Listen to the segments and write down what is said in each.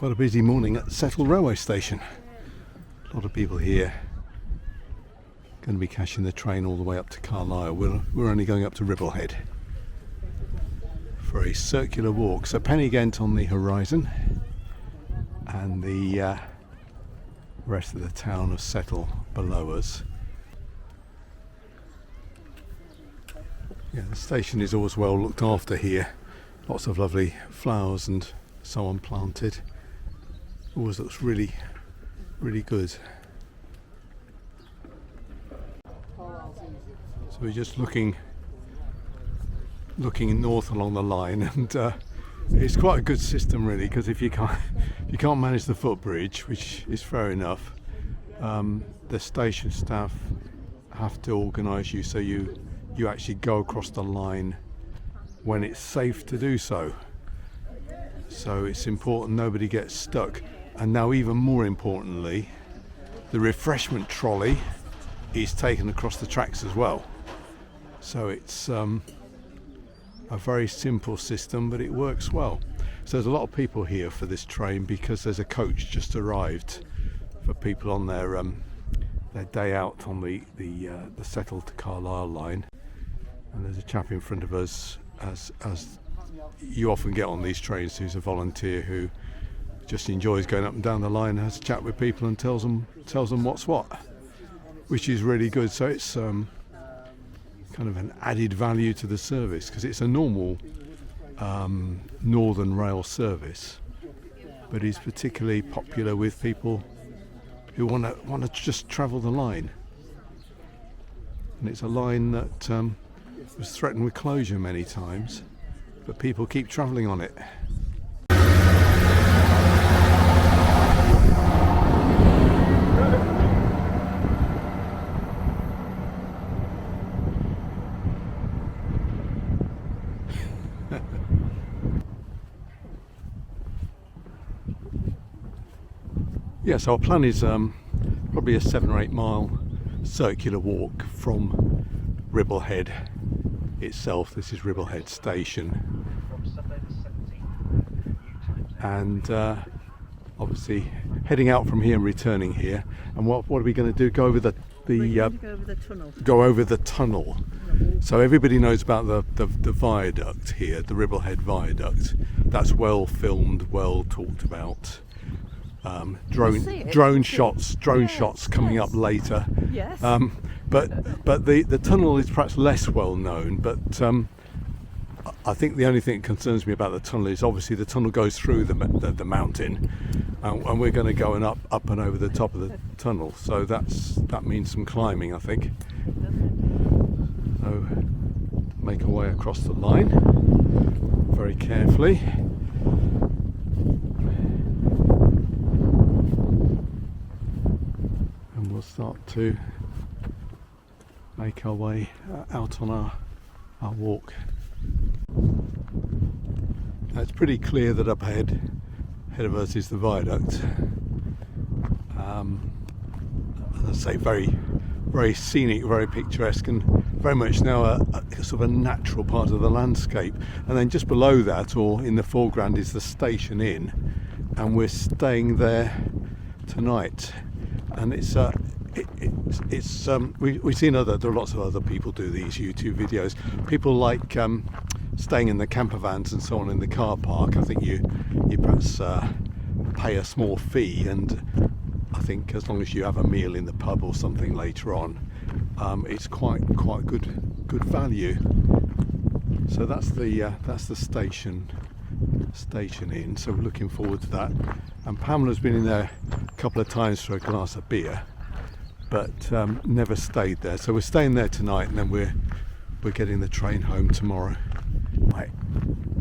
Quite a busy morning at Settle railway station. A lot of people here. Going to be catching the train all the way up to Carlisle. We're only going up to Ribblehead for a circular walk. So Pen y Ghent on the horizon, and the rest of the town of Settle below us. Yeah, the station is always well looked after here. Lots of lovely flowers and so on planted. Always looks really, really good. So we're just looking north along the line, and it's quite a good system really, because if you can't manage the footbridge, which is fair enough, the station staff have to organise you so you actually go across the line when it's safe to do so. So it's important nobody gets stuck. And now, even more importantly, the refreshment trolley is taken across the tracks as well. So it's a very simple system, but it works well. So there's a lot of people here for this train because there's a coach just arrived for people on their day out on the Settle to Carlisle line. And there's a chap in front of us, as you often get on these trains, who's a volunteer who just enjoys going up and down the line, has a chat with people and tells them what's what, which is really good. So it's kind of an added value to the service, because it's a normal Northern Rail service, but is particularly popular with people who want to just travel the line. And it's a line that was threatened with closure many times, but people keep travelling on it. Yeah, so our plan is probably a 7 or 8 mile circular walk from Ribblehead itself. This is Ribblehead station, and obviously heading out from here and returning here. And what are we going to do? Go over the tunnel. Go over the tunnel. So everybody knows about the viaduct here, the Ribblehead Viaduct. That's well filmed, well talked about. Drone shots coming up later. Yes. But the tunnel is perhaps less well known. But I think the only thing that concerns me about the tunnel is obviously the tunnel goes through the mountain, and we're going to go up and over the top of the tunnel. So that means some climbing, I think. So make our way across the line very carefully. We'll start to make our way out on our walk. Now it's pretty clear that up ahead of us is the viaduct. As I say, very, very scenic, very picturesque, and very much now a sort of a natural part of the landscape. And then just below that, or in the foreground, is the station inn, and we're staying there tonight. And we've seen there are lots of other people do these YouTube videos. People like staying in the camper vans and so on in the car park. I think you perhaps pay a small fee, and I think as long as you have a meal in the pub or something later on, it's quite good value. So that's the station inn. So we're looking forward to that. And Pamela's been in there a couple of times for a glass of beer, but never stayed there. So we're staying there tonight, and then we're getting the train home tomorrow. Right,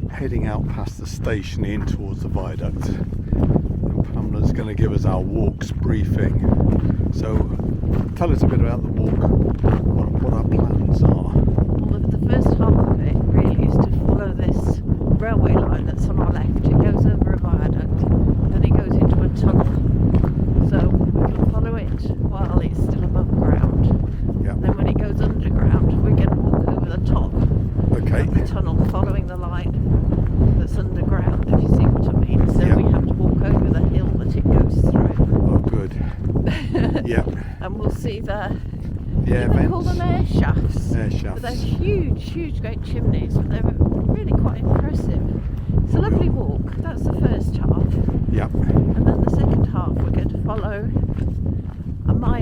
heading out past the station inn towards the viaduct. And Pamela's going to give us our walks briefing. So tell us a bit about the walk, what our plans are. Well, the first half of it really is to follow this railway line that's on our left. It goes over a viaduct, then it goes into a tunnel. So we can follow it while it's still above ground. Yeah. Then when it goes underground, we can walk over the top Okay. of the tunnel, following the line that's underground, if you see what I mean. So Yeah. we have to walk over the see the, Yeah, they call them air shafts. Air But shafts. they're huge, great chimneys. But they're really quite impressive. It's a lovely walk. That's the first half. Yep. And then the second half, we're going to follow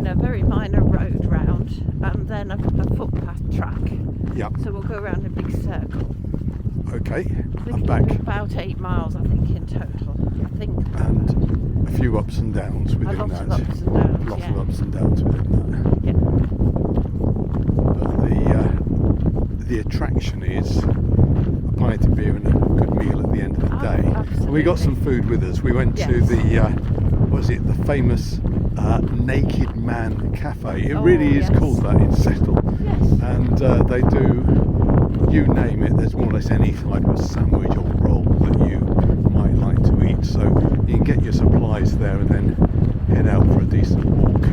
a very minor road round, and then a footpath track. Yep. So we'll go around a big circle. Okay. I think I'm it'll back. be about 8 miles, I think, in total. I think. And a few ups and downs within Lots that. of ups and downs. Lots yeah. of ups and downs within that. Yeah. But the attraction is a pint of beer and a good meal at the end of the day. Absolutely. We got some food with us. We went to Yes. the famous Naked Man Cafe. It Oh, really is yes. called that in Settle. Yes. And they do, you name it, there's more or less any type of sandwich or roll that you might like to eat. So you can get your supplies there and then head out for a decent walk.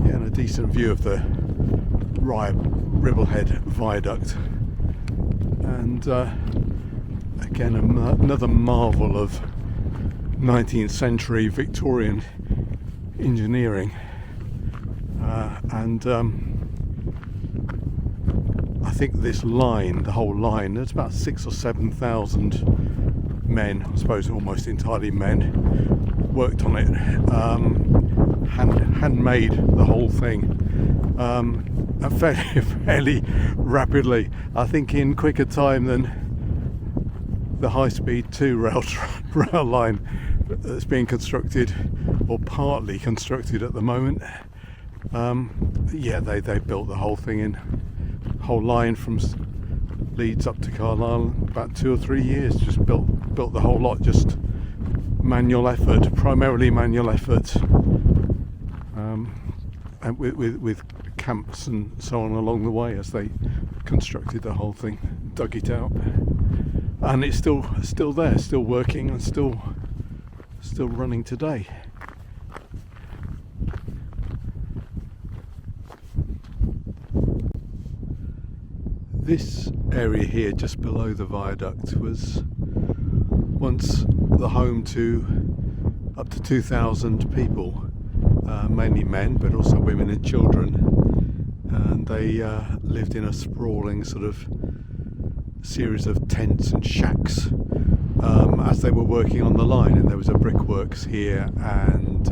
Yeah, and a decent view of the Ribblehead Viaduct. And again, another marvel of 19th century Victorian engineering. I think this line, the whole line, there's about 6,000 or 7,000 men, I suppose almost entirely men, worked on it. Handmade the whole thing. Fairly rapidly. I think in quicker time than the high-speed 2 rail line that's being constructed, or partly constructed at the moment. Yeah, they built the whole thing in, whole line from Leeds up to Carlisle, about 2 or 3 years. Just built the whole lot, just manual effort, primarily manual effort, and with camps and so on along the way as they constructed the whole thing, dug it out, and it's still there, still working, and still running today. This area here just below the viaduct was once the home to up to 2,000 people, mainly men but also women and children, and they lived in a sprawling sort of series of tents and shacks as they were working on the line. And there was a brickworks here and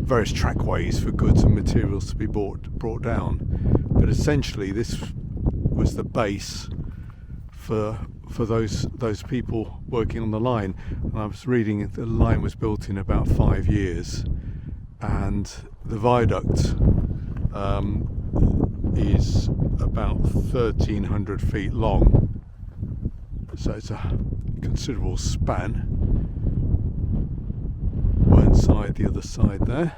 various trackways for goods and materials to be brought down, but essentially this was the base for those people working on the line. And I was reading the line was built in about 5 years, and the viaduct is about 1,300 feet long, so it's a considerable span. Whernside, the other side there,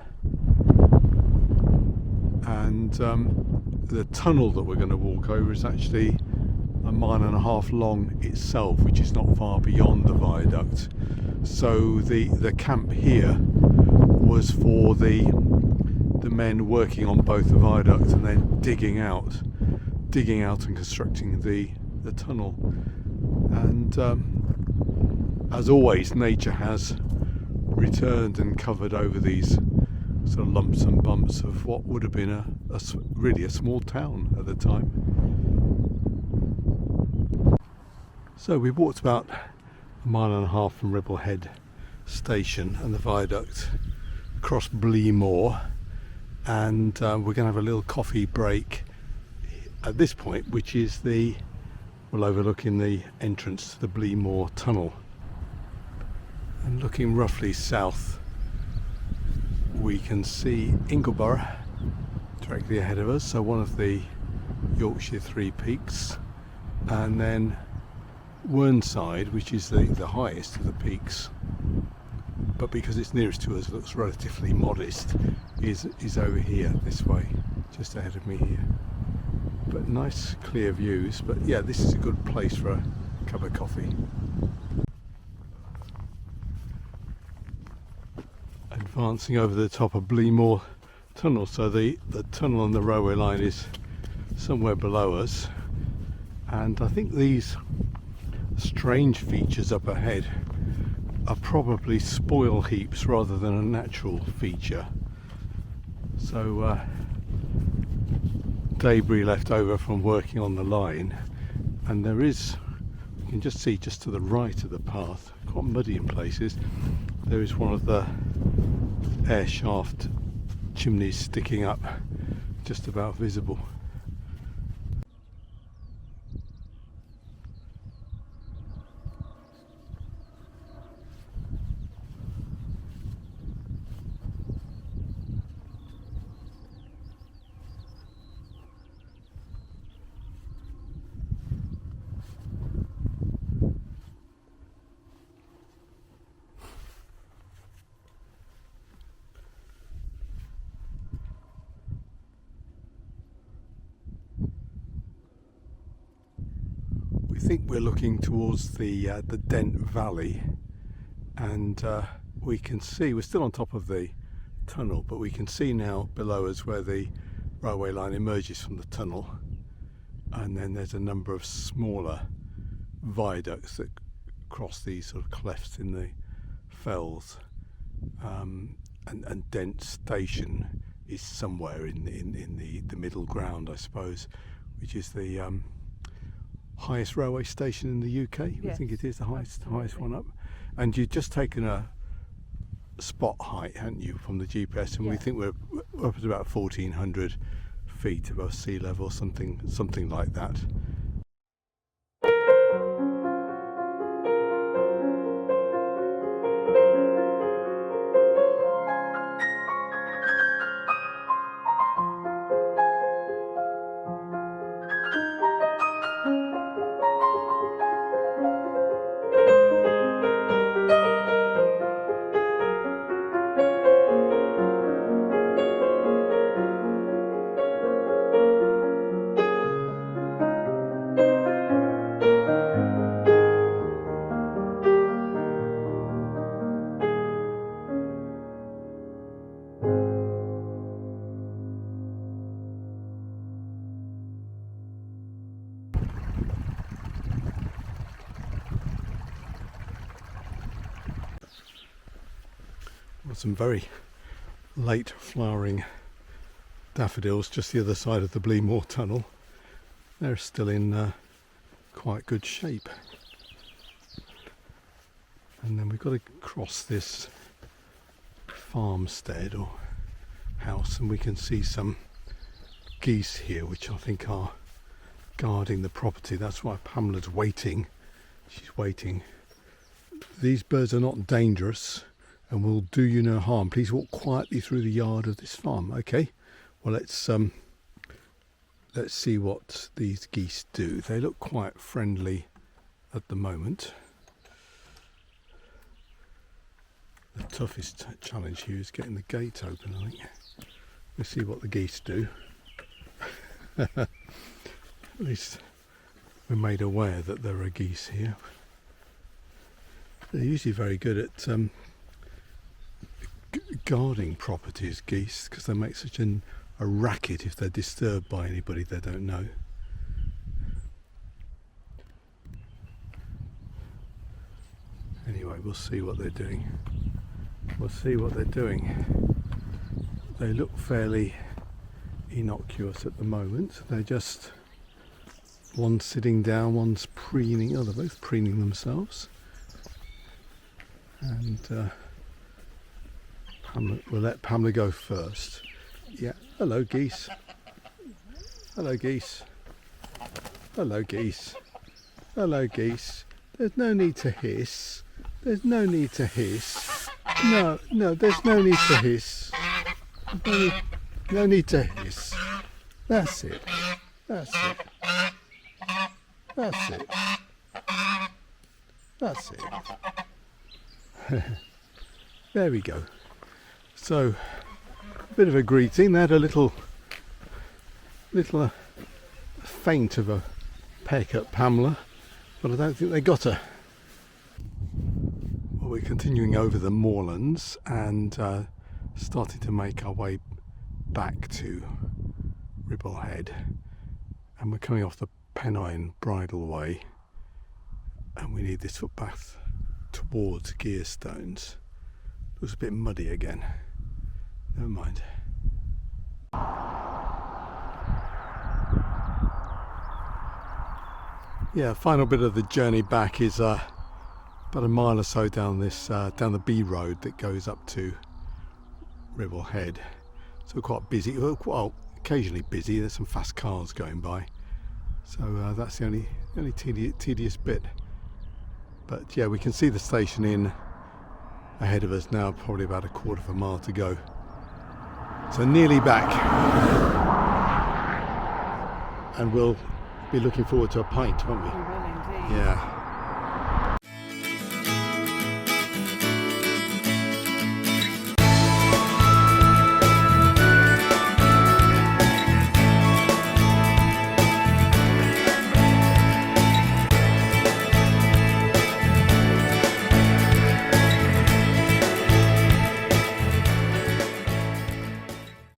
and the tunnel that we're going to walk over is actually 1.5 miles long itself, which is not far beyond the viaduct. So the camp here was for the men working on both the viaduct and then digging out and constructing the tunnel. And as always, nature has returned and covered over these sort of lumps and bumps of what would have been really a small town at the time. So we walked about 1.5 miles from Ribblehead station and the viaduct, across Blea Moor, and we're going to have a little coffee break at this point, which is overlooking the entrance to the Blea Moor Tunnel. And looking roughly south, we can see Ingleborough directly ahead of us, so one of the Yorkshire Three Peaks, and then Whernside, which is the highest of the peaks, but because it's nearest to us, looks relatively modest, is over here this way, just ahead of me here. But nice clear views. But yeah, this is a good place for a cup of coffee. Advancing over the top of Blea Moor Tunnel, so the tunnel on the railway line is somewhere below us, and I think these strange features up ahead are probably spoil heaps rather than a natural feature. So debris left over from working on the line, and there is, you can just see just to the right of the path, quite muddy in places, there is one of the air shaft chimneys sticking up, just about visible. We think we're looking towards the Dent Valley, and we can see, we're still on top of the tunnel, but we can see now below us where the railway line emerges from the tunnel, and then there's a number of smaller viaducts that cross these sort of clefts in the fells, and Dent Station is somewhere in the middle ground, I suppose, which is the highest railway station in the UK. Yes, we think it is the highest one up. And you've just taken a spot height, haven't you, from the GPS, and we think we're up at about 1400 feet above sea level, something like that. Some very late flowering daffodils just the other side of the Blea Moor Tunnel. They're still in quite good shape. And then we've got to cross this farmstead or house, and we can see some geese here, which I think are guarding the property. That's why Pamela's waiting. She's waiting. These birds are not dangerous and will do you no harm. Please walk quietly through the yard of this farm. Okay, well, let's see what these geese do. They look quite friendly at the moment. The toughest challenge here is getting the gate open, I think. We'll see what the geese do. At least we're made aware that there are geese here. They're usually very good at guarding properties, geese, because they make such a racket if they're disturbed by anybody they don't know. Anyway, we'll see what they're doing. We'll see what they're doing. They look fairly innocuous at the moment. They're just, one's sitting down, one's preening. Oh, they're both preening themselves. And we'll let Pamela go first. Yeah, hello geese. Hello geese. Hello geese. Hello geese. There's no need to hiss. There's no need to hiss. No, there's no need to hiss. No need to hiss. That's it. That's it. That's it. That's it. There we go. So, a bit of a greeting. They had a little feint of a peck at Pamela, but I don't think they got her. Well, we're continuing over the moorlands and starting to make our way back to Ribblehead, and we're coming off the Pennine Bridleway, and we need this footpath towards Gearstones. It was a bit muddy again. Never mind. yeah, final bit of the journey back is about a mile or so down this down the B road that goes up to Ribblehead. So quite busy, well, occasionally busy. There's some fast cars going by, so that's the only tedious bit. But yeah, we can see the station in ahead of us now, probably about a quarter of a mile to go. So nearly back, and we'll be looking forward to a pint, won't we? We will indeed. Yeah.